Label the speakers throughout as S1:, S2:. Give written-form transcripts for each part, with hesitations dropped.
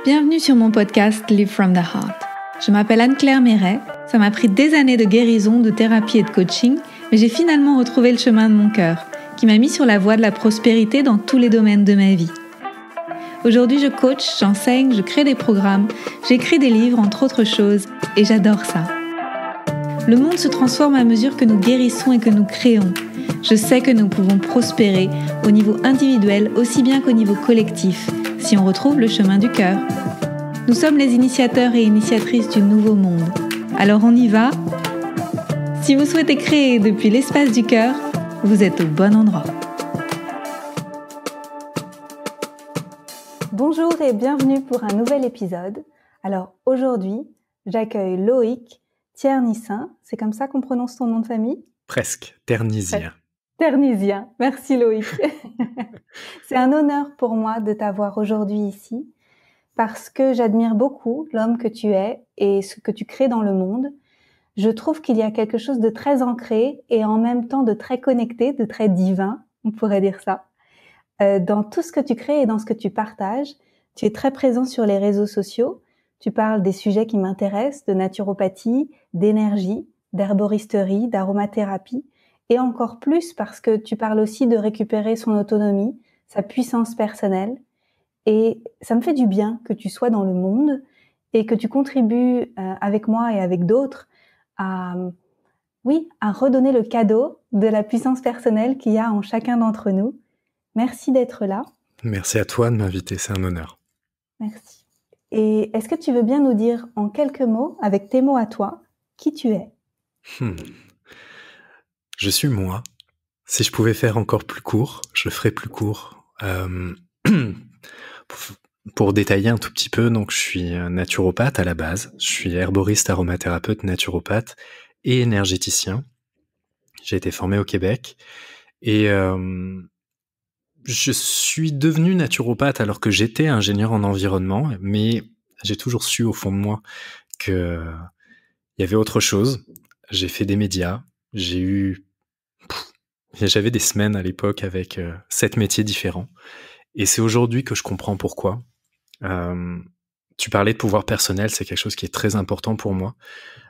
S1: Bienvenue sur mon podcast Live from the Heart. Je m'appelle Anne-Claire Méret. Ça m'a pris des années de guérison, de thérapie et de coaching, mais j'ai finalement retrouvé le chemin de mon cœur, qui m'a mis sur la voie de la prospérité dans tous les domaines de ma vie. Aujourd'hui, je coach, j'enseigne, je crée des programmes, j'écris des livres, entre autres choses, et j'adore ça. Le monde se transforme à mesure que nous guérissons et que nous créons. Je sais que nous pouvons prospérer au niveau individuel aussi bien qu'au niveau collectif, si on retrouve le chemin du cœur. Nous sommes les initiateurs et initiatrices du nouveau monde. Alors on y va ? Si vous souhaitez créer depuis l'espace du cœur, vous êtes au bon endroit. Bonjour et bienvenue pour un nouvel épisode. Alors aujourd'hui, j'accueille Loïc Thiernisien. C'est comme ça qu'on prononce ton nom de famille ?
S2: Presque, Ternisien.
S1: Ternisien, merci Loïc. C'est un honneur pour moi de t'avoir aujourd'hui ici parce que j'admire beaucoup l'homme que tu es et ce que tu crées dans le monde. Je trouve qu'il y a quelque chose de très ancré et en même temps de très connecté, de très divin, on pourrait dire ça. Dans tout ce que tu crées et dans ce que tu partages, tu es très présent sur les réseaux sociaux. Tu parles des sujets qui m'intéressent, de naturopathie, d'énergie, d'herboristerie, d'aromathérapie. Et encore plus parce que tu parles aussi de récupérer son autonomie, sa puissance personnelle. Et ça me fait du bien que tu sois dans le monde et que tu contribues avec moi et avec d'autres à redonner le cadeau de la puissance personnelle qu'il y a en chacun d'entre nous. Merci d'être là.
S2: Merci à toi de m'inviter, c'est un honneur.
S1: Merci. Et est-ce que tu veux bien nous dire en quelques mots, avec tes mots à toi, qui tu es ?
S2: Je suis moi. Si je pouvais faire encore plus court, je ferais plus court. Pour détailler un tout petit peu, donc je suis naturopathe à la base. Je suis herboriste, aromathérapeute, naturopathe et énergéticien. J'ai été formé au Québec et je suis devenu naturopathe alors que j'étais ingénieur en environnement, mais j'ai toujours su au fond de moi que il y avait autre chose. J'ai fait des médias, j'avais des semaines à l'époque avec 7 métiers différents. Et c'est aujourd'hui que je comprends pourquoi. Tu parlais de pouvoir personnel, c'est quelque chose qui est très important pour moi.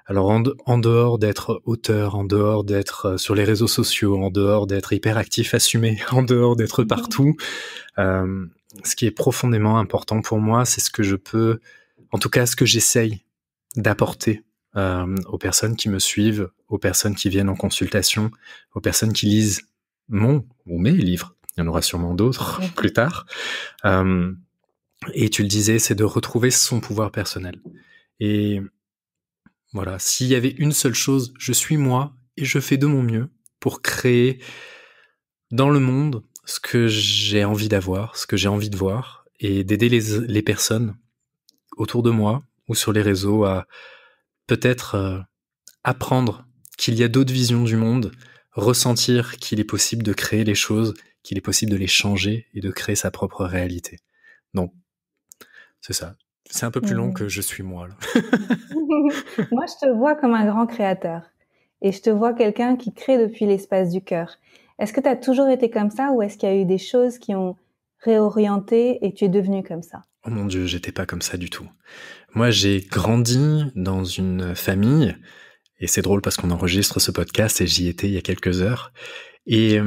S2: Alors en dehors d'être auteur, en dehors d'être sur les réseaux sociaux, en dehors d'être hyperactif, assumé, en dehors d'être partout, ce qui est profondément important pour moi, c'est ce que je peux, en tout cas ce que j'essaye d'apporter aux personnes qui me suivent, aux personnes qui viennent en consultation, aux personnes qui lisent mon ou mes livres. Il y en aura sûrement d'autres plus tard. Et tu le disais, c'est de retrouver son pouvoir personnel. Et voilà, s'il y avait une seule chose, je suis moi et je fais de mon mieux pour créer dans le monde ce que j'ai envie d'avoir, ce que j'ai envie de voir, et d'aider les personnes autour de moi ou sur les réseaux à peut-être apprendre qu'il y a d'autres visions du monde, ressentir qu'il est possible de créer les choses, qu'il est possible de les changer et de créer sa propre réalité. Donc, c'est ça. C'est un peu plus long que je suis moi, là.
S1: Moi, je te vois comme un grand créateur. Et je te vois quelqu'un qui crée depuis l'espace du cœur. Est-ce que tu as toujours été comme ça ou est-ce qu'il y a eu des choses qui ont réorienté et tu es devenu comme ça ?
S2: Oh mon Dieu, j'étais pas comme ça du tout. Moi, j'ai grandi dans une famille, et c'est drôle parce qu'on enregistre ce podcast et j'y étais il y a quelques heures, et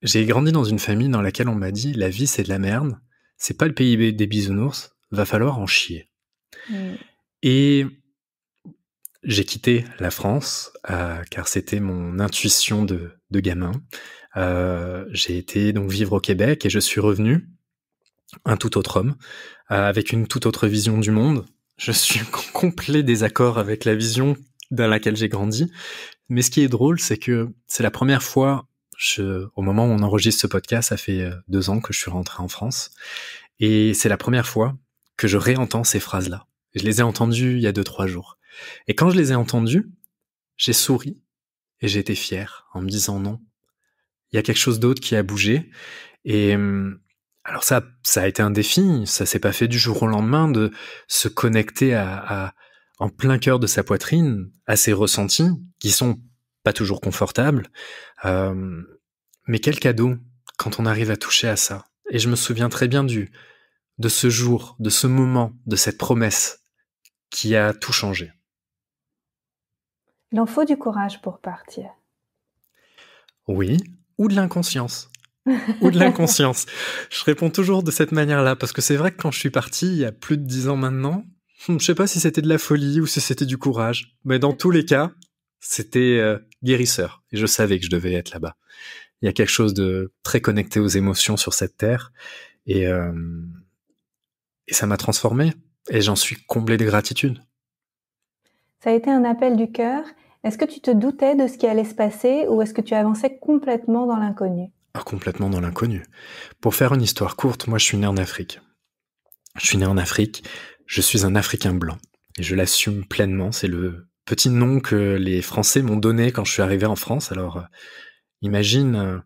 S2: j'ai grandi dans une famille dans laquelle on m'a dit « la vie c'est de la merde, c'est pas le pays des bisounours, va falloir en chier ». Et j'ai quitté la France, car c'était mon intuition de gamin. J'ai été donc vivre au Québec et je suis revenu un tout autre homme, avec une toute autre vision du monde. Je suis en complet désaccord avec la vision dans laquelle j'ai grandi. Mais ce qui est drôle, c'est que c'est la première fois, au moment où on enregistre ce podcast, ça fait 2 ans que je suis rentré en France. Et c'est la première fois que je réentends ces phrases-là. Je les ai entendues il y a 2-3 jours. Et quand je les ai entendues, j'ai souri et j'ai été fier en me disant non. Il y a quelque chose d'autre qui a bougé. Et alors ça a été un défi. Ça s'est pas fait du jour au lendemain de se connecter en plein cœur de sa poitrine à ses ressentis qui sont pas toujours confortables. Mais quel cadeau quand on arrive à toucher à ça. Et je me souviens très bien du de ce jour, de ce moment, de cette promesse qui a tout changé?
S1: Il en faut du courage pour partir.
S2: Oui, ou de l'inconscience. Ou de l'inconscience. Je réponds toujours de cette manière-là, parce que c'est vrai que quand je suis parti, il y a plus de 10 ans maintenant, je sais pas si c'était de la folie ou si c'était du courage, mais dans tous les cas, c'était guérisseur. Et je savais que je devais être là-bas. Il y a quelque chose de très connecté aux émotions sur cette terre, et, euh, et ça m'a transformé. Et j'en suis comblé de gratitude.
S1: Ça a été un appel du cœur. Est-ce que tu te doutais de ce qui allait se passer ou est-ce que tu avançais complètement dans l'inconnu?
S2: Ah, complètement dans l'inconnu. Pour faire une histoire courte, moi je suis né en Afrique. Je suis né en Afrique, je suis un Africain blanc. Et je l'assume pleinement, c'est le petit nom que les Français m'ont donné quand je suis arrivé en France. Alors, imagine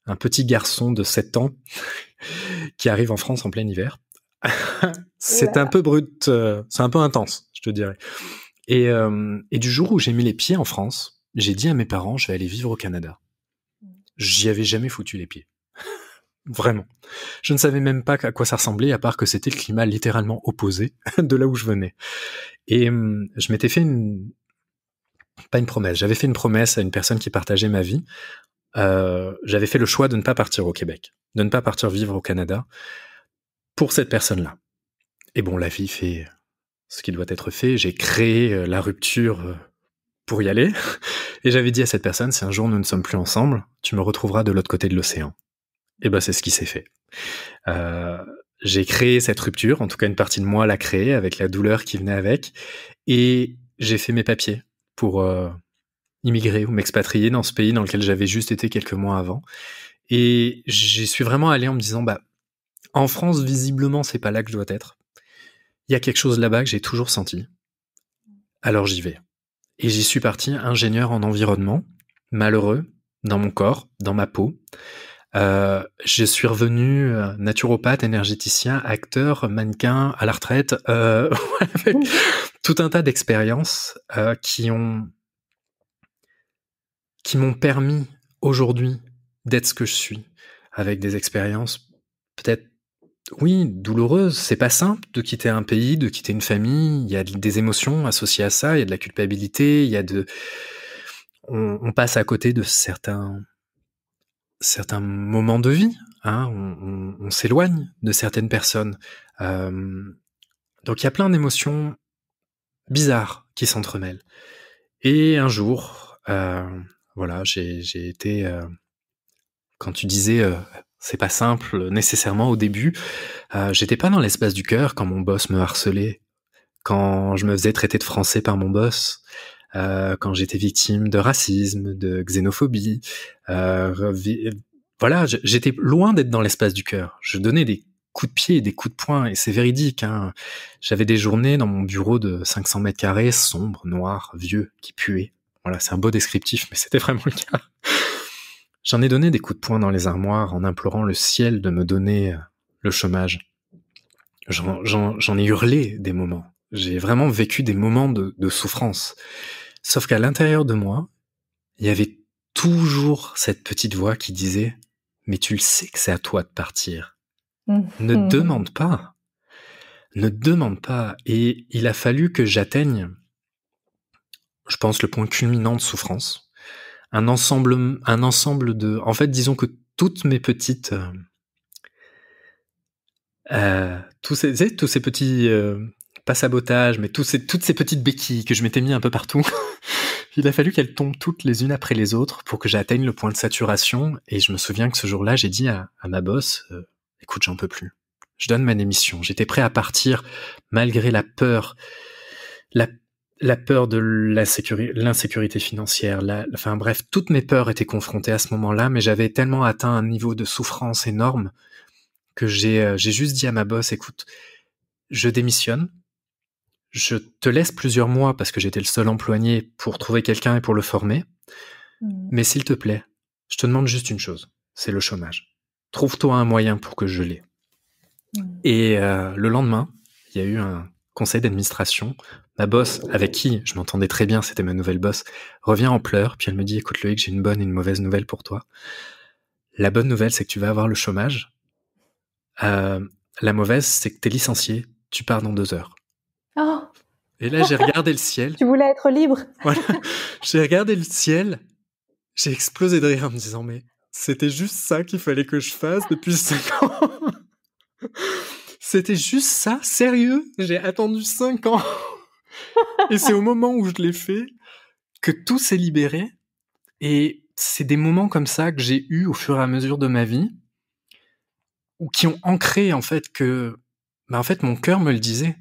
S2: un petit garçon de 7 ans qui arrive en France en plein hiver. C'est un peu brut, c'est un peu intense, je te dirais. Et du jour où j'ai mis les pieds en France, j'ai dit à mes parents, je vais aller vivre au Canada. J'y avais jamais foutu les pieds. Vraiment. Je ne savais même pas à quoi ça ressemblait, à part que c'était le climat littéralement opposé de là où je venais. Et je m'étais fait pas une promesse, j'avais fait une promesse à une personne qui partageait ma vie. J'avais fait le choix de ne pas partir au Québec, de ne pas partir vivre au Canada pour cette personne-là. Et bon, la vie fait ce qui doit être fait. J'ai créé la rupture pour y aller. Et j'avais dit à cette personne, si un jour nous ne sommes plus ensemble, tu me retrouveras de l'autre côté de l'océan. Et ben c'est ce qui s'est fait. J'ai créé cette rupture, en tout cas une partie de moi l'a créée avec la douleur qui venait avec, et j'ai fait mes papiers pour immigrer ou m'expatrier dans ce pays dans lequel j'avais juste été quelques mois avant. Et j'y suis vraiment allé en me disant, bah, en France, visiblement, c'est pas là que je dois être. Il y a quelque chose là-bas que j'ai toujours senti. Alors j'y vais. Et j'y suis parti ingénieur en environnement, malheureux, dans mon corps, dans ma peau. Je suis revenu naturopathe, énergéticien, acteur, mannequin, à la retraite, avec tout un tas d'expériences qui m'ont permis aujourd'hui d'être ce que je suis, avec des expériences peut-être, oui, douloureuses. C'est pas simple de quitter un pays, de quitter une famille. Il y a des émotions associées à ça, il y a de la culpabilité, il y a on passe à côté de certains moments de vie, hein, on s'éloigne de certaines personnes. Donc il y a plein d'émotions bizarres qui s'entremêlent. Et un jour, voilà, j'ai été... quand tu disais c'est pas simple nécessairement au début, j'étais pas dans l'espace du cœur quand mon boss me harcelait, quand je me faisais traiter de français par mon boss, quand j'étais victime de racisme, de xénophobie. Voilà, j'étais loin d'être dans l'espace du cœur. Je donnais des coups de pied et des coups de poing, et c'est véridique. Hein. J'avais des journées dans mon bureau de 500 mètres carrés, sombre, noir, vieux, qui puait. Voilà, c'est un beau descriptif, mais c'était vraiment le cas. J'en ai donné des coups de poing dans les armoires en implorant le ciel de me donner le chômage. J'en ai hurlé des moments. J'ai vraiment vécu des moments de souffrance. Sauf qu'à l'intérieur de moi, il y avait toujours cette petite voix qui disait « Mais tu le sais que c'est à toi de partir. Ne demande pas. Ne demande pas. » Et il a fallu que j'atteigne, je pense, le point culminant de souffrance. Un ensemble de... En fait, disons que toutes mes petites... tous ces petits... pas sabotage, mais toutes ces petites béquilles que je m'étais mis un peu partout... Il a fallu qu'elles tombent toutes les unes après les autres pour que j'atteigne le point de saturation. Et je me souviens que ce jour-là, j'ai dit à ma boss, écoute, j'en peux plus. Je donne ma démission. J'étais prêt à partir malgré la peur, la peur de l'insécurité financière. Enfin bref, toutes mes peurs étaient confrontées à ce moment-là, mais j'avais tellement atteint un niveau de souffrance énorme que j'ai juste dit à ma boss, écoute, je démissionne. Je te laisse plusieurs mois parce que j'étais le seul employé pour trouver quelqu'un et pour le former. Mais s'il te plaît, je te demande juste une chose, c'est le chômage. Trouve-toi un moyen pour que je l'ai. Et le lendemain, il y a eu un conseil d'administration. Ma boss, avec qui je m'entendais très bien, c'était ma nouvelle boss, revient en pleurs, puis elle me dit, écoute Loïc, j'ai une bonne et une mauvaise nouvelle pour toi. La bonne nouvelle, c'est que tu vas avoir le chômage. la mauvaise, c'est que t'es licencié, tu pars dans 2 heures.
S1: Oh,
S2: Et là, j'ai regardé le ciel.
S1: tu voulais être libre.
S2: Voilà. J'ai regardé le ciel. J'ai explosé de rire en me disant, mais c'était juste ça qu'il fallait que je fasse depuis 5 ans. C'était juste ça, sérieux. J'ai attendu 5 ans. Et c'est au moment où je l'ai fait que tout s'est libéré. Et c'est des moments comme ça que j'ai eus au fur et à mesure de ma vie, ou qui ont ancré en fait que, en fait, mon cœur me le disait.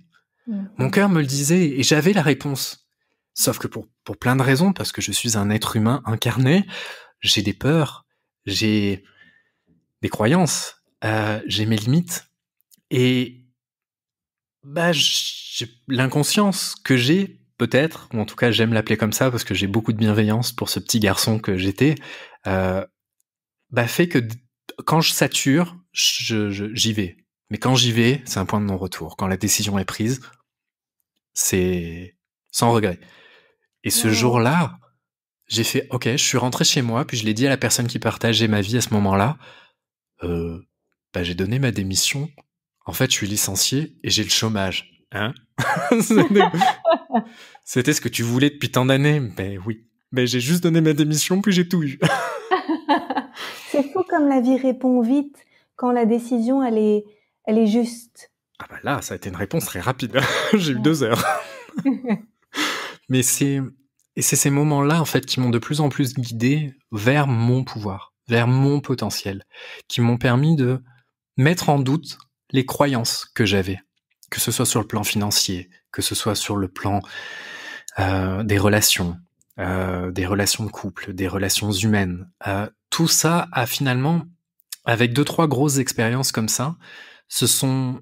S2: Mon cœur me le disait et j'avais la réponse. Sauf que pour plein de raisons, parce que je suis un être humain incarné, j'ai des peurs, j'ai des croyances, j'ai mes limites. Et j'ai l'inconscience que j'ai, peut-être, ou en tout cas j'aime l'appeler comme ça parce que j'ai beaucoup de bienveillance pour ce petit garçon que j'étais, fait que quand je sature, j'y vais. Mais quand j'y vais, c'est un point de non-retour. Quand la décision est prise, c'est sans regret. Et ce jour-là, j'ai fait, ok, je suis rentré chez moi, puis je l'ai dit à la personne qui partageait ma vie à ce moment-là, j'ai donné ma démission. En fait, je suis licencié et j'ai le chômage. Hein? C'était ce que tu voulais depuis tant d'années. Ben oui. Mais j'ai juste donné ma démission, puis j'ai tout eu.
S1: C'est fou comme la vie répond vite quand la décision, elle est juste.
S2: Ah bah là, ça a été une réponse très rapide. J'ai eu 2 heures. Mais c'est ces moments-là, en fait, qui m'ont de plus en plus guidé vers mon pouvoir, vers mon potentiel, qui m'ont permis de mettre en doute les croyances que j'avais, que ce soit sur le plan financier, que ce soit sur le plan des relations de couple, des relations humaines. Tout ça a finalement, avec 2-3 grosses expériences comme ça, se sont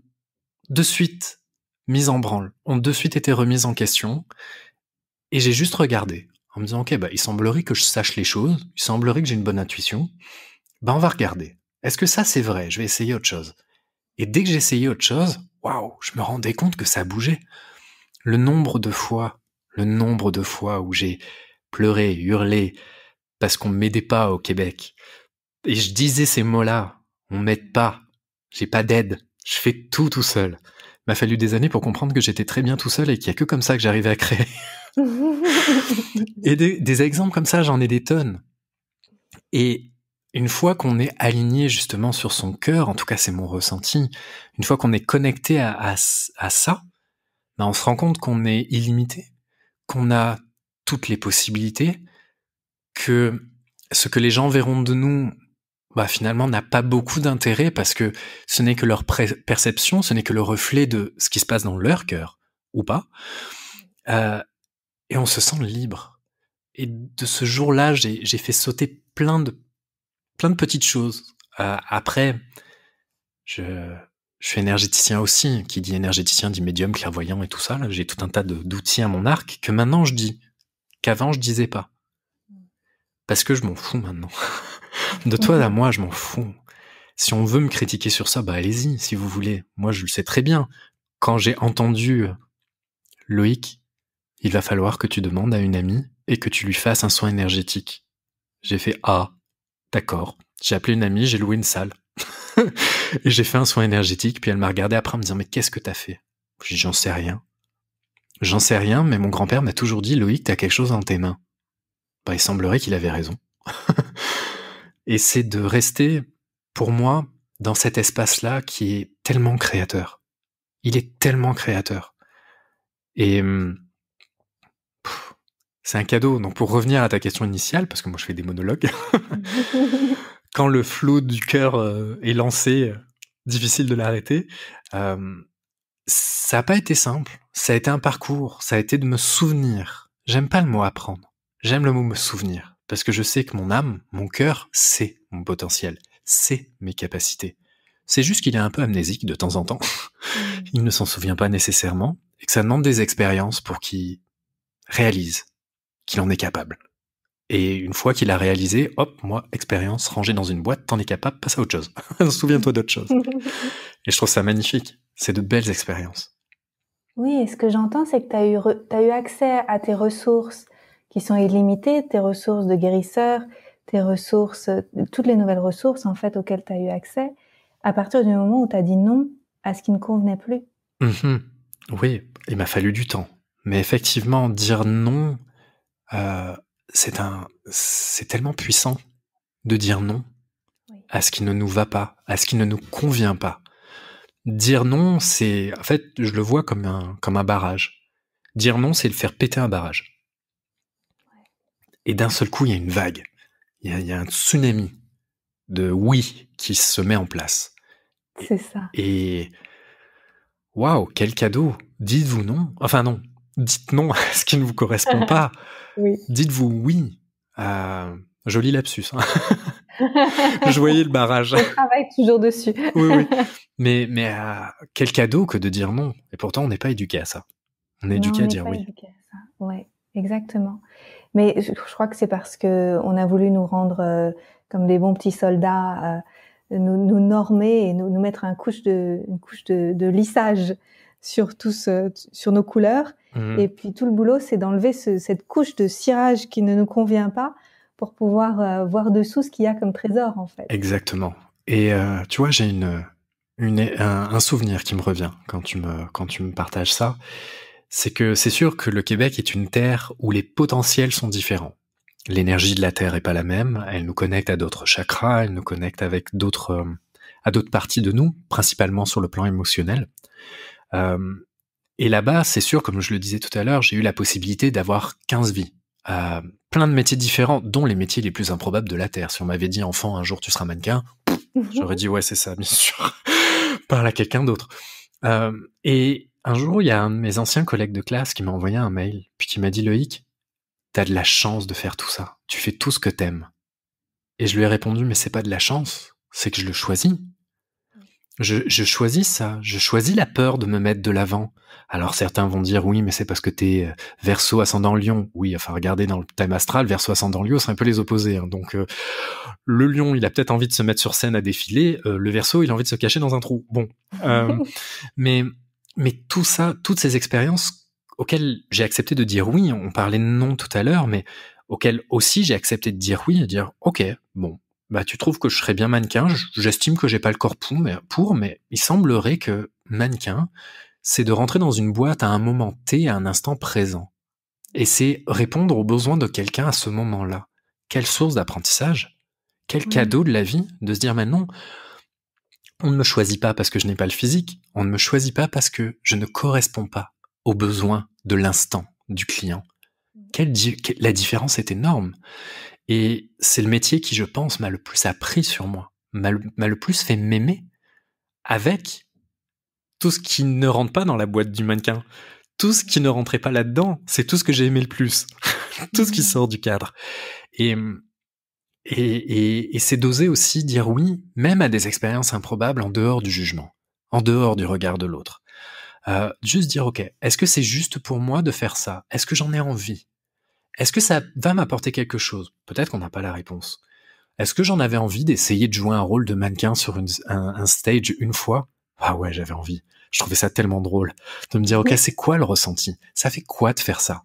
S2: de suite mises en branle, ont de suite été remises en question, et j'ai juste regardé, en me disant, ok, il semblerait que je sache les choses, il semblerait que j'ai une bonne intuition, on va regarder. Est-ce que ça c'est vrai? Je vais essayer autre chose. Et dès que j'essayais autre chose, waouh, je me rendais compte que ça bougeait. Le nombre de fois où j'ai pleuré, hurlé, parce qu'on m'aidait pas au Québec. Et je disais ces mots-là, on m'aide pas, j'ai pas d'aide, je fais tout seul. Il m'a fallu des années pour comprendre que j'étais très bien tout seul et qu'il y a que comme ça que j'arrivais à créer. Et des exemples comme ça, j'en ai des tonnes. Et une fois qu'on est aligné justement sur son cœur, en tout cas c'est mon ressenti, une fois qu'on est connecté à ça, on se rend compte qu'on est illimité, qu'on a toutes les possibilités, que ce que les gens verront de nous, finalement n'a pas beaucoup d'intérêt parce que ce n'est que leur perception, ce n'est que le reflet de ce qui se passe dans leur cœur, ou pas. Et on se sent libre. Et de ce jour-là, j'ai fait sauter plein de petites choses. Après, je suis énergéticien aussi. Qui dit énergéticien dit médium, clairvoyant et tout ça. Là, j'ai tout un tas d'outils à mon arc que maintenant je dis, qu'avant je disais pas. Parce que je m'en fous maintenant. De toi à moi, je m'en fous. Si on veut me critiquer sur ça, allez-y, si vous voulez. Moi, je le sais très bien. Quand j'ai entendu Loïc, il va falloir que tu demandes à une amie et que tu lui fasses un soin énergétique. J'ai fait, d'accord. J'ai appelé une amie, j'ai loué une salle. Et j'ai fait un soin énergétique, puis elle m'a regardé après en me disant, mais qu'est-ce que t'as fait? J'ai dit, j'en sais rien. J'en sais rien, mais mon grand-père m'a toujours dit, Loïc, t'as quelque chose dans tes mains. Il semblerait qu'il avait raison. Et c'est de rester, pour moi, dans cet espace-là qui est tellement créateur. Il est tellement créateur. Et c'est un cadeau. Donc pour revenir à ta question initiale, parce que moi je fais des monologues, quand le flot du cœur est lancé, difficile de l'arrêter, ça n'a pas été simple. Ça a été un parcours. Ça a été de me souvenir. J'aime pas le mot apprendre. J'aime le mot me souvenir. Parce que je sais que mon âme, mon cœur, c'est mon potentiel. C'est mes capacités. C'est juste qu'il est un peu amnésique de temps en temps. Il ne s'en souvient pas nécessairement. Et que ça demande des expériences pour qu'il réalise qu'il en est capable. Et une fois qu'il a réalisé, hop, moi, expérience, rangée dans une boîte, t'en es capable, passe à autre chose. Souviens-toi d'autre chose. Et je trouve ça magnifique. C'est de belles expériences.
S1: Oui, et ce que j'entends, c'est que t'as eu accès à tes ressources qui sont illimitées, tes ressources de guérisseur, tes ressources, toutes les nouvelles ressources, en fait, auxquelles t'as eu accès, à partir du moment où t'as dit non à ce qui ne convenait plus.
S2: Mhm. Oui, il m'a fallu du temps. Mais effectivement, dire non, c'est tellement puissant de dire non
S1: Oui.
S2: à ce qui ne nous va pas, à ce qui ne nous convient pas. Dire non, en fait, je le vois comme un barrage. Dire non, c'est le faire péter un barrage. Et d'un seul coup, il y a une vague. Il y a un tsunami de oui qui se met en place.
S1: C'est ça.
S2: Et waouh, quel cadeau! Dites-vous non. Enfin non, dites non à ce qui ne vous correspond pas.
S1: Oui.
S2: Dites-vous oui. Joli lapsus. Hein. Je voyais le barrage.
S1: Je travaille toujours dessus.
S2: Oui. Mais quel cadeau que de dire non. Et pourtant, on n'est pas éduqué à ça. On est
S1: Non,
S2: éduqué
S1: on
S2: à
S1: n'est
S2: dire
S1: pas
S2: oui.
S1: éduqué à ça. Ouais, exactement. Mais je crois que c'est parce que on a voulu nous rendre comme des bons petits soldats, nous normer et nous mettre une couche de lissage sur sur nos couleurs.
S2: Mmh.
S1: Et puis tout le boulot, c'est d'enlever cette couche de cirage qui ne nous convient pas pour pouvoir voir dessous ce qu'il y a comme trésor, en fait.
S2: Exactement. Et tu vois, j'ai un souvenir qui me revient quand tu me partages ça. C'est que c'est sûr que le Québec est une terre où les potentiels sont différents. L'énergie de la terre est pas la même. Elle nous connecte à d'autres chakras, elle nous connecte avec à d'autres parties de nous, principalement sur le plan émotionnel. Et là-bas, c'est sûr, comme je le disais tout à l'heure, j'ai eu la possibilité d'avoir 15 vies. Plein de métiers différents, dont les métiers les plus improbables de la Terre. Si on m'avait dit, enfant, un jour tu seras mannequin, j'aurais dit, ouais, c'est ça, bien sûr. Parle à quelqu'un d'autre. Et un jour, il y a un de mes anciens collègues de classe qui m'a envoyé un mail, puis qui m'a dit, Loïc, t'as de la chance de faire tout ça. Tu fais tout ce que t'aimes. Et je lui ai répondu, mais c'est pas de la chance, c'est que je le choisis. Je choisis ça, je choisis la peur de me mettre de l'avant. Alors certains vont dire oui, mais c'est parce que t'es Verseau ascendant Lion. Oui, enfin regardez dans le thème astral, Verseau ascendant Lion, c'est un peu les opposés. Hein. Donc le Lion, il a peut-être envie de se mettre sur scène à défiler. Le Verseau, il a envie de se cacher dans un trou. Bon, mais tout ça, toutes ces expériences auxquelles j'ai accepté de dire oui. On parlait de non tout à l'heure, mais auxquelles aussi j'ai accepté de dire oui et de dire ok, bon. Bah, tu trouves que je serais bien mannequin, j'estime que j'ai pas le corps mais il semblerait que mannequin, c'est de rentrer dans une boîte à un moment T, à un instant présent. Et c'est répondre aux besoins de quelqu'un à ce moment-là. Quelle source d'apprentissage, quel cadeau de la vie, de se dire, mais non, on ne me choisit pas parce que je n'ai pas le physique, on ne me choisit pas parce que je ne corresponds pas aux besoins de l'instant du client. La différence est énorme. Et c'est le métier qui, je pense, m'a le plus appris sur moi, m'a le plus fait m'aimer avec tout ce qui ne rentre pas dans la boîte du mannequin. Tout ce qui ne rentrait pas là-dedans, c'est tout ce que j'ai aimé le plus. Tout ce qui sort du cadre. Et c'est d'oser aussi dire oui, même à des expériences improbables en dehors du jugement, en dehors du regard de l'autre. Juste dire, ok, est-ce que c'est juste pour moi de faire ça? Est-ce que j'en ai envie? Est-ce que ça va m'apporter quelque chose? Peut-être qu'on n'a pas la réponse. Est-ce que j'en avais envie d'essayer de jouer un rôle de mannequin sur un stage une fois? Ah ouais, j'avais envie. Je trouvais ça tellement drôle de me dire, ok, c'est quoi le ressenti? Ça fait quoi de faire ça?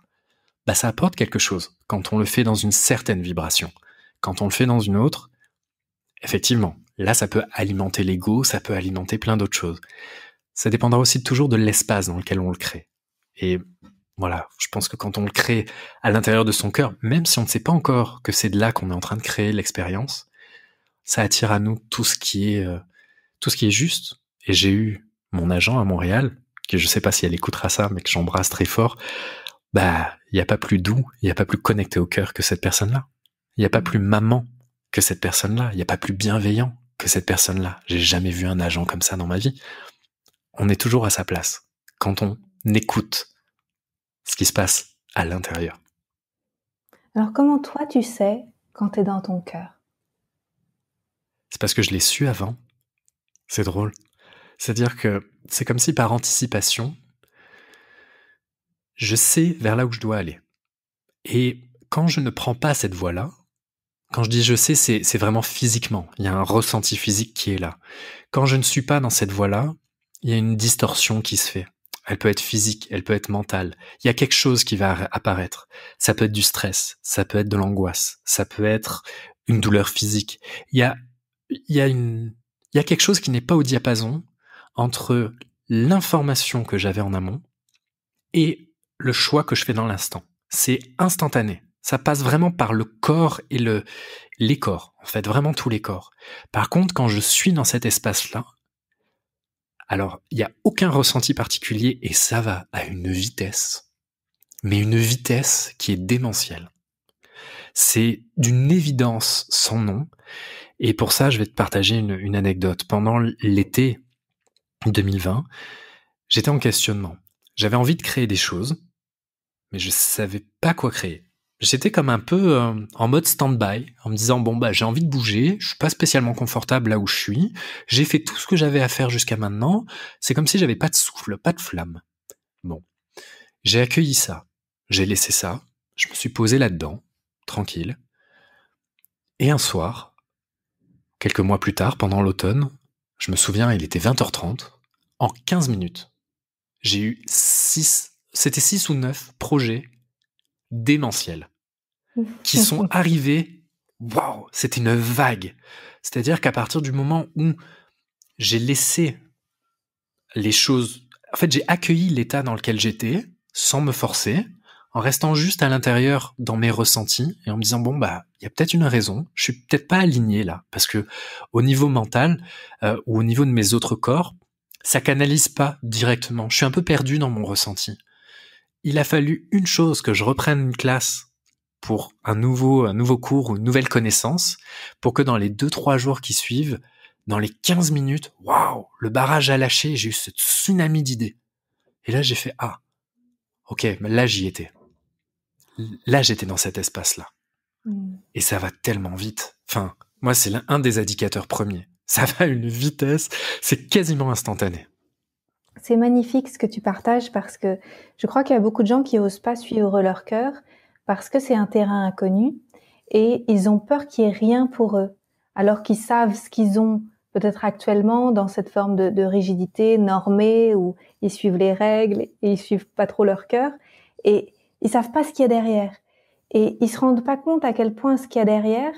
S2: Bah, ça apporte quelque chose quand on le fait dans une certaine vibration. Quand on le fait dans une autre, effectivement, là, ça peut alimenter l'ego, ça peut alimenter plein d'autres choses. Ça dépendra aussi toujours de l'espace dans lequel on le crée. Et voilà, je pense que quand on le crée à l'intérieur de son cœur, même si on ne sait pas encore que c'est de là qu'on est en train de créer l'expérience, ça attire à nous tout ce qui est juste. Et j'ai eu mon agent à Montréal, que je sais pas si elle écoutera ça, mais que j'embrasse très fort. Bah, il n'y a pas plus doux, il n'y a pas plus connecté au cœur que cette personne-là. Il n'y a pas plus maman que cette personne-là. Il n'y a pas plus bienveillant que cette personne-là. J'ai jamais vu un agent comme ça dans ma vie. On est toujours à sa place quand on écoute ce qui se passe à l'intérieur.
S1: Alors comment toi tu sais quand t'es dans ton cœur?
S2: C'est parce que je l'ai su avant. C'est drôle. C'est-à-dire que c'est comme si par anticipation, je sais vers là où je dois aller. Et quand je ne prends pas cette voie-là, quand je dis je sais, c'est vraiment physiquement. Il y a un ressenti physique qui est là. Quand je ne suis pas dans cette voie-là, il y a une distorsion qui se fait. Elle peut être physique, elle peut être mentale. Il y a quelque chose qui va apparaître. Ça peut être du stress, ça peut être de l'angoisse, ça peut être une douleur physique. Il y a quelque chose qui n'est pas au diapason entre l'information que j'avais en amont et le choix que je fais dans l'instant. C'est instantané. Ça passe vraiment par le corps et les corps, en fait, vraiment tous les corps. Par contre, quand je suis dans cet espace-là, alors, il n'y a aucun ressenti particulier et ça va à une vitesse, mais une vitesse qui est démentielle. C'est d'une évidence sans nom. Et pour ça, je vais te partager une anecdote. Pendant l'été 2020, j'étais en questionnement. J'avais envie de créer des choses, mais je savais pas quoi créer. J'étais comme un peu en mode stand-by, en me disant bon bah j'ai envie de bouger, je suis pas spécialement confortable là où je suis, j'ai fait tout ce que j'avais à faire jusqu'à maintenant, c'est comme si j'avais pas de souffle, pas de flamme. Bon, j'ai accueilli ça, j'ai laissé ça, je me suis posé là-dedans, tranquille. Et un soir, quelques mois plus tard, pendant l'automne, je me souviens, il était 20h30, en 15 minutes, j'ai eu 6 ou 9 projets démentiels qui sont arrivés. Waouh, c'était une vague. C'est-à-dire qu'à partir du moment où j'ai laissé les choses, en fait, j'ai accueilli l'état dans lequel j'étais, sans me forcer, en restant juste à l'intérieur dans mes ressentis et en me disant bon bah il y a peut-être une raison, je suis peut-être pas aligné là parce que au niveau mental ou au niveau de mes autres corps, ça canalise pas directement. Je suis un peu perdu dans mon ressenti. Il a fallu une chose, que je reprenne une classe pour un nouveau cours ou une nouvelle connaissance, pour que dans les 2-3 jours qui suivent, dans les 15 minutes, waouh, le barrage a lâché, j'ai eu ce tsunami d'idées. Et là, j'ai fait, ah, ok, mais là, j'y étais. Là, j'étais dans cet espace-là. Et ça va tellement vite. Enfin, moi, c'est un des indicateurs premiers. Ça va à une vitesse, c'est quasiment instantané.
S1: C'est magnifique ce que tu partages parce que je crois qu'il y a beaucoup de gens qui osent pas suivre leur cœur parce que c'est un terrain inconnu et ils ont peur qu'il y ait rien pour eux, alors qu'ils savent ce qu'ils ont peut-être actuellement dans cette forme de rigidité normée où ils suivent les règles et ils suivent pas trop leur cœur et ils savent pas ce qu'il y a derrière et ils se rendent pas compte à quel point ce qu'il y a derrière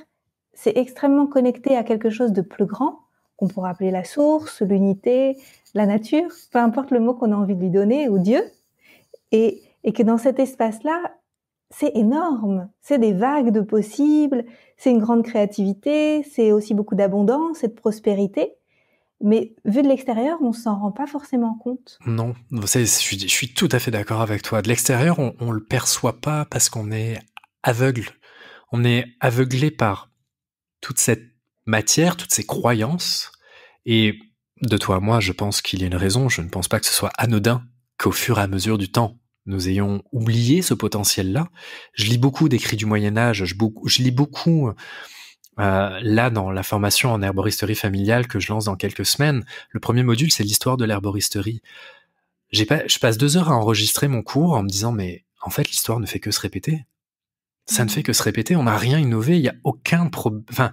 S1: c'est extrêmement connecté à quelque chose de plus grand qu'on pourrait appeler la source, l'unité, la nature, peu importe le mot qu'on a envie de lui donner, ou Dieu, et que dans cet espace-là, c'est énorme, c'est des vagues de possibles, c'est une grande créativité, c'est aussi beaucoup d'abondance et de prospérité, mais vu de l'extérieur, on s'en rend pas forcément compte.
S2: Non, je suis tout à fait d'accord avec toi. De l'extérieur, on le perçoit pas parce qu'on est aveugle. On est aveuglé par toute cette matière, toutes ces croyances, et de toi à moi, je pense qu'il y a une raison. Je ne pense pas que ce soit anodin qu'au fur et à mesure du temps, nous ayons oublié ce potentiel-là. Je lis beaucoup d'écrits du Moyen-Âge, je lis beaucoup là dans la formation en herboristerie familiale que je lance dans quelques semaines. Le premier module, c'est l'histoire de l'herboristerie. Je passe 2 heures à enregistrer mon cours en me disant mais en fait l'histoire ne fait que se répéter. Ça ne fait que se répéter, on n'a rien innové, il n'y a aucun problème. Enfin,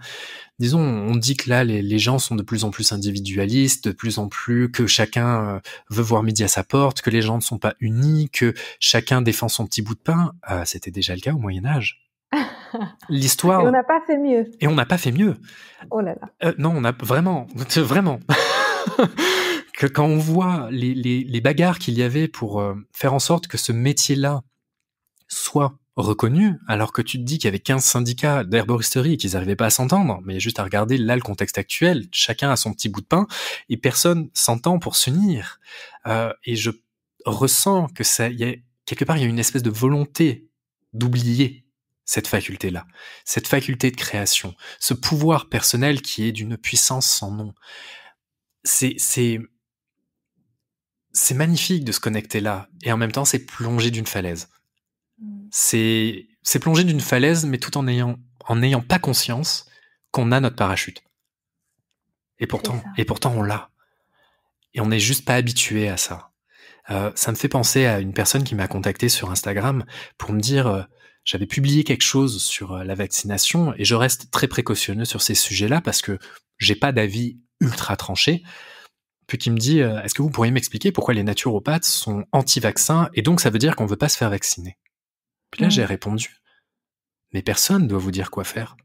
S2: disons, on dit que là, les gens sont de plus en plus individualistes, de plus en plus que chacun veut voir midi à sa porte, que les gens ne sont pas unis, que chacun défend son petit bout de pain. C'était déjà le cas au Moyen-Âge. L'histoire...
S1: Et on n'a pas fait mieux.
S2: Et on n'a pas fait mieux.
S1: Oh là là.
S2: Non, on a vraiment... que quand on voit les bagarres qu'il y avait pour faire en sorte que ce métier-là soit reconnu, alors que tu te dis qu'il y avait 15 syndicats d'herboristerie et qu'ils n'arrivaient pas à s'entendre, mais juste à regarder là le contexte actuel, chacun a son petit bout de pain et personne s'entend pour s'unir. Et je ressens que quelque part il y a une espèce de volonté d'oublier cette faculté-là, cette faculté de création, ce pouvoir personnel qui est d'une puissance sans nom. C'est magnifique de se connecter là, et en même temps c'est plonger d'une falaise. C'est plonger d'une falaise, mais tout en n'ayant pas conscience qu'on a notre parachute. Et pourtant on l'a. Et on n'est juste pas habitué à ça. Ça me fait penser à une personne qui m'a contacté sur Instagram pour me dire j'avais publié quelque chose sur la vaccination et je reste très précautionneux sur ces sujets-là parce que j'ai pas d'avis ultra tranché. Puis qui me dit est-ce que vous pourriez m'expliquer pourquoi les naturopathes sont anti-vaccins et donc ça veut dire qu'on veut pas se faire vacciner? Puis là, j'ai répondu, mais personne doit vous dire quoi faire.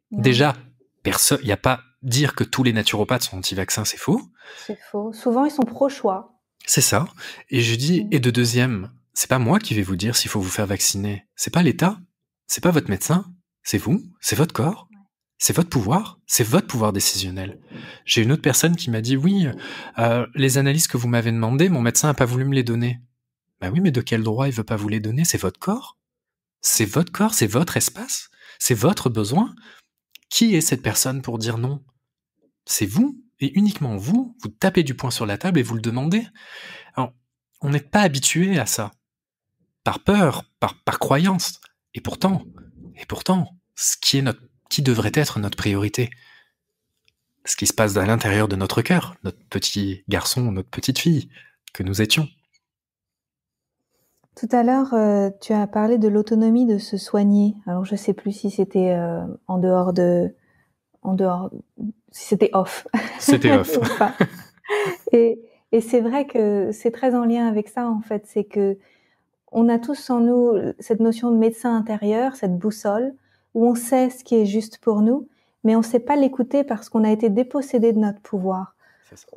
S2: Déjà, il n'y a pas dire que tous les naturopathes sont anti-vaccins, c'est faux.
S1: C'est faux. Souvent, ils sont pro-choix.
S2: C'est ça. Et je dis, et de deuxième, c'est pas moi qui vais vous dire s'il faut vous faire vacciner. C'est pas l'État. C'est pas votre médecin. C'est vous. C'est votre corps. C'est votre pouvoir. C'est votre pouvoir décisionnel. J'ai une autre personne qui m'a dit, oui, les analyses que vous m'avez demandées, mon médecin a pas voulu me les donner. Bah oui, mais de quel droit il veut pas vous les donner? C'est votre corps. C'est votre corps, c'est votre espace. C'est votre besoin. Qui est cette personne pour dire non? C'est vous, et uniquement vous. Vous tapez du poing sur la table et vous le demandez. Alors, on n'est pas habitué à ça. Par peur, par croyance. Et pourtant, ce qui devrait être notre priorité, ce qui se passe à l'intérieur de notre cœur, notre petit garçon, notre petite fille, que nous étions.
S1: Tout à l'heure, tu as parlé de l'autonomie de se soigner. Alors, je sais plus si c'était en dehors, si c'était off.
S2: C'était off.
S1: et c'est vrai que c'est très en lien avec ça, en fait. C'est que on a tous en nous cette notion de médecin intérieur, cette boussole, où on sait ce qui est juste pour nous, mais on ne sait pas l'écouter parce qu'on a été dépossédé de notre pouvoir.
S2: C'est ça.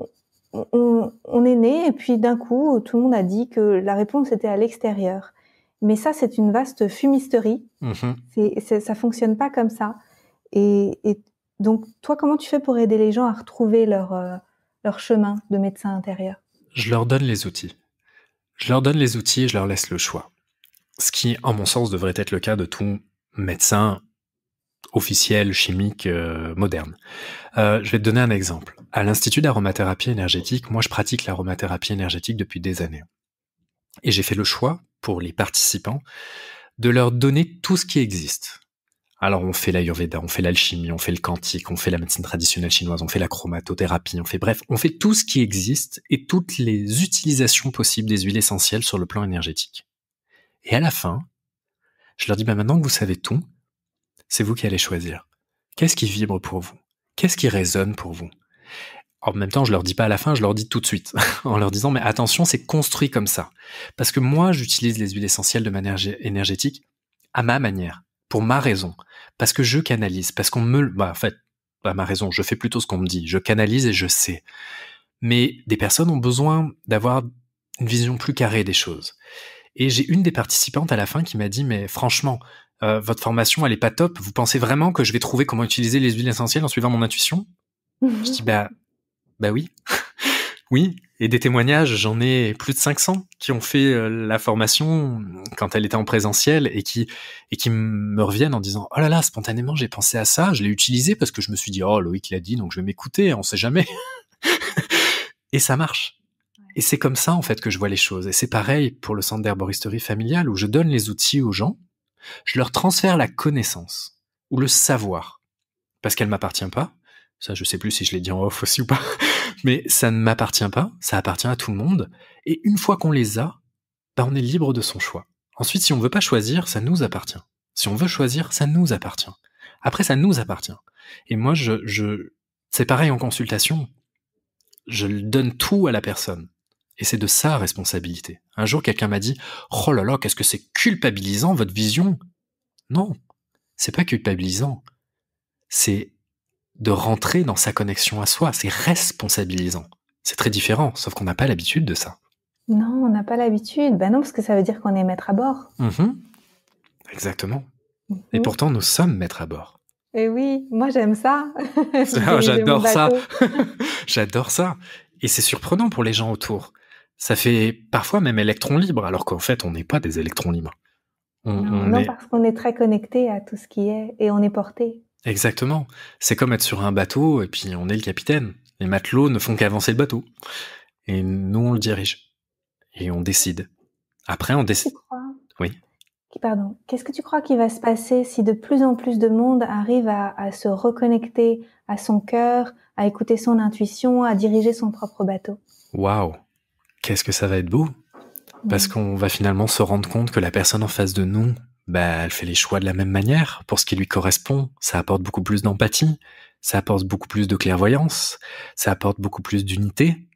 S1: On est né et puis d'un coup, tout le monde a dit que la réponse était à l'extérieur. Mais ça, c'est une vaste fumisterie. Ça fonctionne pas comme ça. Et donc, toi, comment tu fais pour aider les gens à retrouver leur chemin de médecin intérieur?
S2: Je leur donne les outils. Je leur donne les outils et je leur laisse le choix. Ce qui, en mon sens, devrait être le cas de tout médecin officiel, chimique, moderne. Je vais te donner un exemple. À l'Institut d'aromathérapie énergétique, moi je pratique l'aromathérapie énergétique depuis des années. Et j'ai fait le choix, pour les participants, de leur donner tout ce qui existe. Alors on fait l'ayurveda, on fait l'alchimie, on fait le quantique, on fait la médecine traditionnelle chinoise, on fait la chromatothérapie, on fait tout ce qui existe et toutes les utilisations possibles des huiles essentielles sur le plan énergétique. Et à la fin, je leur dis, maintenant que vous savez tout, c'est vous qui allez choisir. Qu'est-ce qui vibre pour vous? Qu'est-ce qui résonne pour vous? En même temps, je leur dis pas à la fin, je leur dis tout de suite, en leur disant, mais attention, c'est construit comme ça. Parce que moi, j'utilise les huiles essentielles de manière énergétique à ma manière, pour ma raison. Parce que je canalise, parce qu'on me... en fait, à ma raison, je fais plutôt ce qu'on me dit. Je canalise et je sais. Mais des personnes ont besoin d'avoir une vision plus carrée des choses. Et j'ai une des participantes à la fin qui m'a dit, mais franchement, votre formation, elle est pas top. Vous pensez vraiment que je vais trouver comment utiliser les huiles essentielles en suivant mon intuition? Je dis, bah oui. Oui. Et des témoignages, j'en ai plus de 500 qui ont fait la formation quand elle était en présentiel et qui me reviennent en disant, oh là là, spontanément, j'ai pensé à ça, je l'ai utilisé parce que je me suis dit, oh, Loïc l'a dit, donc je vais m'écouter, on sait jamais. Et ça marche. Et c'est comme ça, en fait, que je vois les choses. Et c'est pareil pour le centre d'herboristerie familiale où je donne les outils aux gens, je leur transfère la connaissance ou le savoir parce qu'elle m'appartient pas. Ça, je sais plus si je l'ai dit en off aussi ou pas. Mais ça ne m'appartient pas, ça appartient à tout le monde. Et une fois qu'on les a, on est libre de son choix. Ensuite, si on veut pas choisir, ça nous appartient. Si on veut choisir, ça nous appartient. Après, ça nous appartient. Et moi, c'est pareil en consultation. Je donne tout à la personne. Et c'est de sa responsabilité. Un jour, quelqu'un m'a dit, oh là là, qu'est-ce que c'est culpabilisant, votre vision? Non, c'est pas culpabilisant. C'est de rentrer dans sa connexion à soi. C'est responsabilisant. C'est très différent, sauf qu'on n'a pas l'habitude de ça.
S1: Non, on n'a pas l'habitude. Ben non, parce que ça veut dire qu'on est maître à bord.
S2: Exactement. Et pourtant, nous sommes maîtres à bord.
S1: Et oui, moi j'aime ça.
S2: J'adore ça. J'adore ça. Et c'est surprenant pour les gens autour. Ça fait parfois même électron libre, alors qu'en fait, on n'est pas des électrons libres.
S1: Non, parce qu'on est très connecté à tout ce qui est et on est porté.
S2: Exactement. C'est comme être sur un bateau et puis on est le capitaine. Les matelots ne font qu'avancer le bateau. Et nous, on le dirige. Et on décide. Après, on décide. Oui.
S1: Pardon. Qu'est-ce que tu crois qu'il va se passer si de plus en plus de monde arrive à se reconnecter à son cœur, à écouter son intuition, à diriger son propre bateau?
S2: Waouh! Qu'est-ce que ça va être beau! Parce qu'on va finalement se rendre compte que la personne en face de nous, elle fait les choix de la même manière pour ce qui lui correspond. Ça apporte beaucoup plus d'empathie, ça apporte beaucoup plus de clairvoyance, ça apporte beaucoup plus d'unité,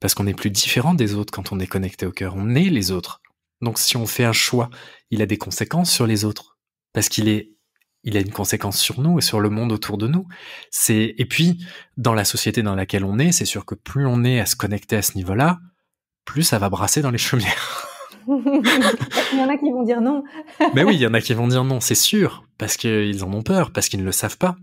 S2: parce qu'on est plus différent des autres quand on est connecté au cœur. On est les autres. Donc si on fait un choix, il a des conséquences sur les autres, parce qu'il est il a une conséquence sur nous et sur le monde autour de nous. Et puis, dans la société dans laquelle on est, c'est sûr que plus on est à se connecter à ce niveau-là, plus ça va brasser dans les chaumières.
S1: Il y en a qui vont dire non.
S2: Mais oui, il y en a qui vont dire non, c'est sûr, parce qu'ils en ont peur, parce qu'ils ne le savent pas.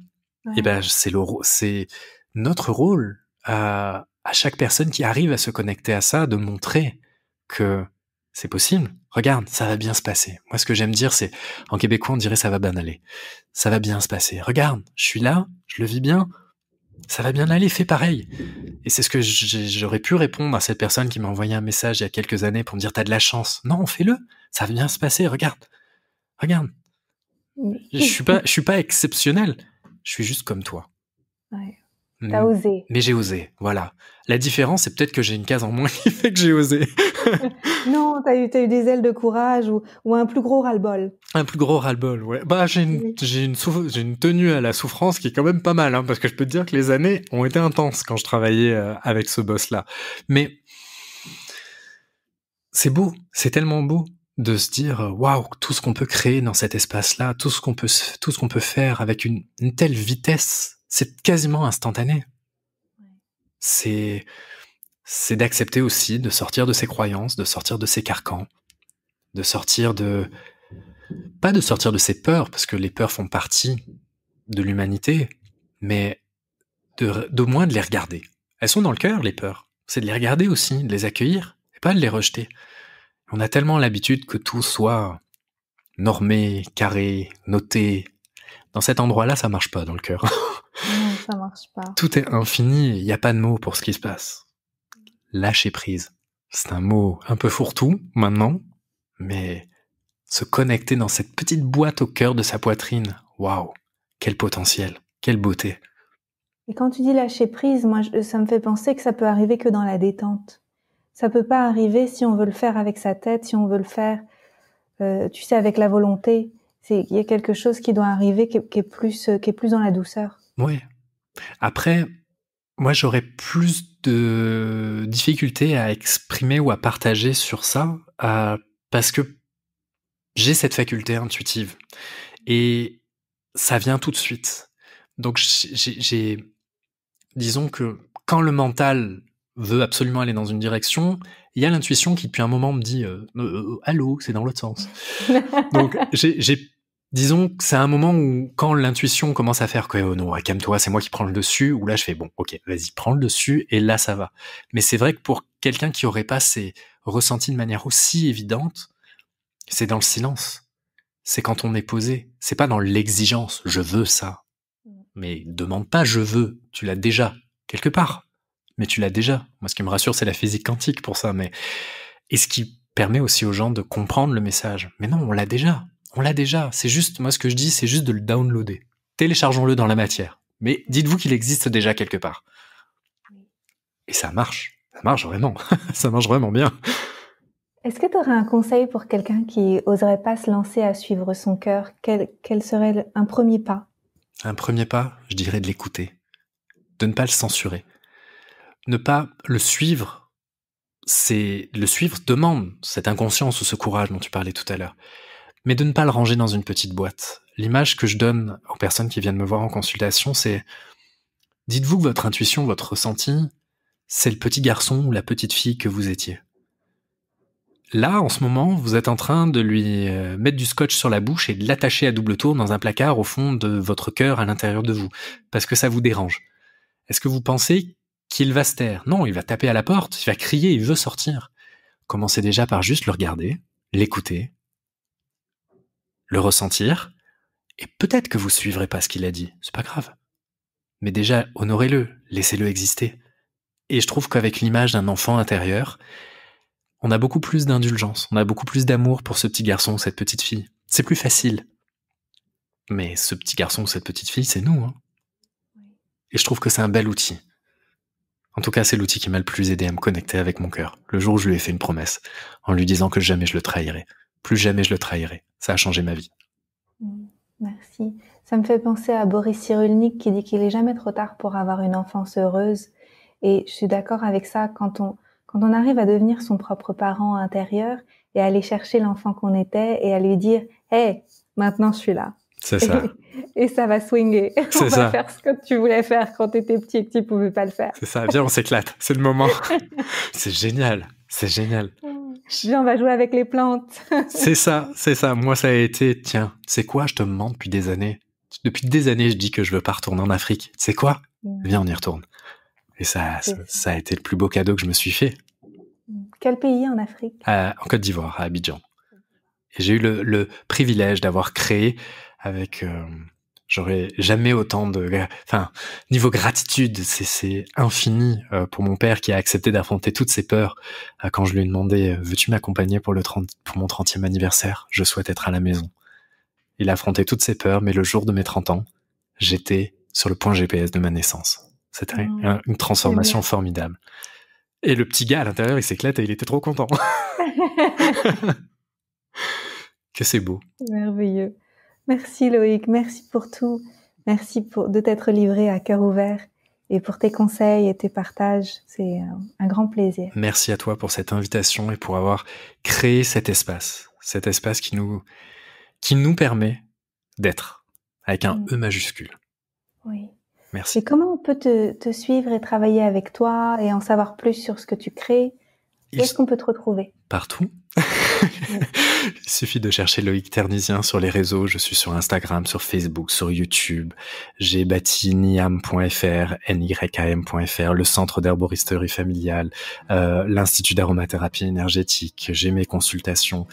S1: Ouais.
S2: Et ben, c'est notre rôle à chaque personne qui arrive à se connecter à ça, de montrer que c'est possible. Regarde, ça va bien se passer. Moi, ce que j'aime dire, c'est, en québécois, on dirait ça va bien aller. Ça va bien se passer. Regarde, je suis là, je le vis bien, ça va bien aller, fais pareil. Et c'est ce que j'aurais pu répondre à cette personne qui m'a envoyé un message il y a quelques années pour me dire, t'as de la chance. Non, fais-le, ça va bien se passer, regarde. Je suis pas exceptionnel. Je suis juste comme toi.
S1: Ouais. T'as osé.
S2: Mais j'ai osé, voilà. La différence, c'est peut-être que j'ai une case en moins qui fait que j'ai osé.
S1: Non, t'as eu des ailes de courage ou un plus gros ras-le-bol.
S2: Un plus gros ras-le-bol, ouais. Bah, j'ai une tenue à la souffrance qui est quand même pas mal, hein, parce que je peux te dire que les années ont été intenses quand je travaillais avec ce boss-là. Mais c'est beau, c'est tellement beau de se dire waouh, tout ce qu'on peut créer dans cet espace-là, tout ce qu'on peut faire avec une telle vitesse, c'est quasiment instantané. C'est d'accepter aussi de sortir de ses croyances, de sortir de ses carcans, de sortir pas de sortir de ses peurs, parce que les peurs font partie de l'humanité, mais de moins de les regarder. Elles sont dans le cœur, les peurs. C'est de les regarder aussi, de les accueillir, et pas de les rejeter. On a tellement l'habitude que tout soit normé, carré, noté. Dans cet endroit-là, ça marche pas dans le cœur.
S1: Non, ça marche pas.
S2: Tout est infini, il n'y a pas de mots pour ce qui se passe. Lâcher prise. C'est un mot un peu fourre-tout, maintenant, mais se connecter dans cette petite boîte au cœur de sa poitrine, waouh, quel potentiel, quelle beauté.
S1: Et quand tu dis lâcher prise, moi, ça me fait penser que ça peut arriver que dans la détente. Ça peut pas arriver si on veut le faire avec sa tête, si on veut le faire, tu sais, avec la volonté. Il y a quelque chose qui doit arriver qui est plus dans la douceur.
S2: Oui. Après, moi, j'aurais plus de difficultés à exprimer ou à partager sur ça, parce que j'ai cette faculté intuitive et ça vient tout de suite. Donc, disons que quand le mental veut absolument aller dans une direction, il y a l'intuition qui depuis un moment me dit allô, c'est dans l'autre sens. Donc disons que c'est un moment où quand l'intuition commence à faire que oh non, calme-toi, c'est moi qui prends le dessus, où là je fais bon, ok, vas-y, prends le dessus et là ça va. Mais c'est vrai que pour quelqu'un qui aurait pas ces ressentis de manière aussi évidente, c'est dans le silence. C'est quand on est posé. C'est pas dans l'exigence. Je veux ça. Mais demande pas je veux, tu l'as déjà, quelque part. Mais tu l'as déjà. Moi, ce qui me rassure, c'est la physique quantique pour ça. Et ce qui permet aussi aux gens de comprendre le message. Mais non, on l'a déjà. On l'a déjà. C'est juste, moi, ce que je dis, c'est juste de le downloader. Téléchargeons-le dans la matière. Mais dites-vous qu'il existe déjà quelque part. Et ça marche. Ça marche vraiment. Ça marche vraiment bien.
S1: Est-ce que tu aurais un conseil pour quelqu'un qui oserait pas se lancer à suivre son cœur? Quel serait un premier pas?
S2: Un premier pas, je dirais de l'écouter, de ne pas le censurer. Ne pas le suivre, le suivre demande cette inconscience ou ce courage dont tu parlais tout à l'heure, mais de ne pas le ranger dans une petite boîte. L'image que je donne aux personnes qui viennent me voir en consultation, c'est dites-vous que votre intuition, votre ressenti, c'est le petit garçon ou la petite fille que vous étiez. Là, en ce moment, vous êtes en train de lui mettre du scotch sur la bouche et de l'attacher à double tour dans un placard au fond de votre cœur à l'intérieur de vous, parce que ça vous dérange. Est-ce que vous pensez qu'il va se taire? Non, il va taper à la porte, il va crier, il veut sortir. Commencez déjà par juste le regarder, l'écouter, le ressentir, et peut-être que vous suivrez pas ce qu'il a dit, c'est pas grave. Mais déjà, honorez-le, laissez-le exister. Et je trouve qu'avec l'image d'un enfant intérieur, on a beaucoup plus d'indulgence, on a beaucoup plus d'amour pour ce petit garçon ou cette petite fille. C'est plus facile. Mais ce petit garçon ou cette petite fille, c'est nous. Hein. Et je trouve que c'est un bel outil. En tout cas, c'est l'outil qui m'a le plus aidé à me connecter avec mon cœur. Le jour où je lui ai fait une promesse, en lui disant que jamais je le trahirai. Plus jamais je le trahirai. Ça a changé ma vie.
S1: Merci. Ça me fait penser à Boris Cyrulnik qui dit qu'il est jamais trop tard pour avoir une enfance heureuse. Et je suis d'accord avec ça quand on arrive à devenir son propre parent intérieur et à aller chercher l'enfant qu'on était et à lui dire « Hey, maintenant je suis là ».
S2: C'est ça.
S1: Et ça va swinguer.
S2: C'est
S1: on
S2: ça.
S1: va faire ce que tu voulais faire quand tu étais petit et que tu pouvais pas le faire.
S2: C'est ça. Viens, on s'éclate. C'est le moment. C'est génial. C'est génial.
S1: Viens, on va jouer avec les plantes.
S2: C'est ça. C'est ça. Moi, ça a été, tiens, c'est quoi, je te demande depuis des années. Depuis des années, je dis que je veux pas retourner en Afrique. C'est quoi? Viens, on y retourne. Et ça a été le plus beau cadeau que je me suis fait.
S1: Quel pays en Afrique?
S2: En Côte d'Ivoire, à Abidjan. Et j'ai eu le privilège d'avoir créé avec... j'aurais jamais autant de... Enfin, niveau gratitude, c'est infini pour mon père qui a accepté d'affronter toutes ses peurs. Quand je lui ai demandé « Veux-tu m'accompagner pour mon 30e anniversaire? Je souhaite être à la maison. » Il a affronté toutes ses peurs, mais le jour de mes 30 ans, j'étais sur le point GPS de ma naissance. C'était une transformation formidable. Et le petit gars à l'intérieur, il s'éclate et il était trop content. Que c'est beau.
S1: Merveilleux. Merci Loïc, merci pour tout. Merci de t'être livré à cœur ouvert et pour tes conseils et tes partages. C'est un grand plaisir.
S2: Merci à toi pour cette invitation et pour avoir créé cet espace qui nous permet d'être avec un E majuscule.
S1: Oui.
S2: Merci.
S1: Et comment on peut te suivre et travailler avec toi et en savoir plus sur ce que tu crées? Où est-ce qu'on peut te retrouver?
S2: Partout. Il suffit de chercher Loïc Ternisien sur les réseaux. Je suis sur Instagram, sur Facebook, sur YouTube. J'ai bâti niam.fr, nykam.fr, le centre d'herboristerie familiale, l'Institut d'aromathérapie énergétique. J'ai mes consultations.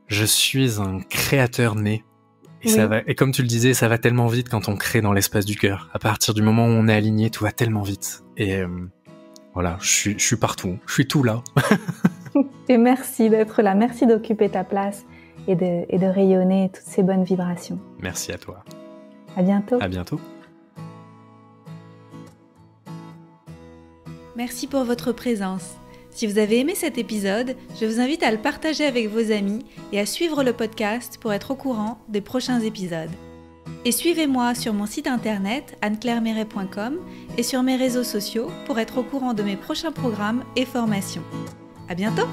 S2: Je suis un créateur né. Et et comme tu le disais, ça va tellement vite quand on crée dans l'espace du cœur. À partir du moment où on est aligné, tout va tellement vite. Et voilà, je suis partout. Je suis tout là.
S1: Et merci d'être là. Merci d'occuper ta place et de rayonner toutes ces bonnes vibrations.
S2: Merci à toi.
S1: À bientôt.
S2: À bientôt.
S3: Merci pour votre présence. Si vous avez aimé cet épisode, je vous invite à le partager avec vos amis et à suivre le podcast pour être au courant des prochains épisodes. Et suivez-moi sur mon site internet anneclairemeret.com et sur mes réseaux sociaux pour être au courant de mes prochains programmes et formations. À bientôt!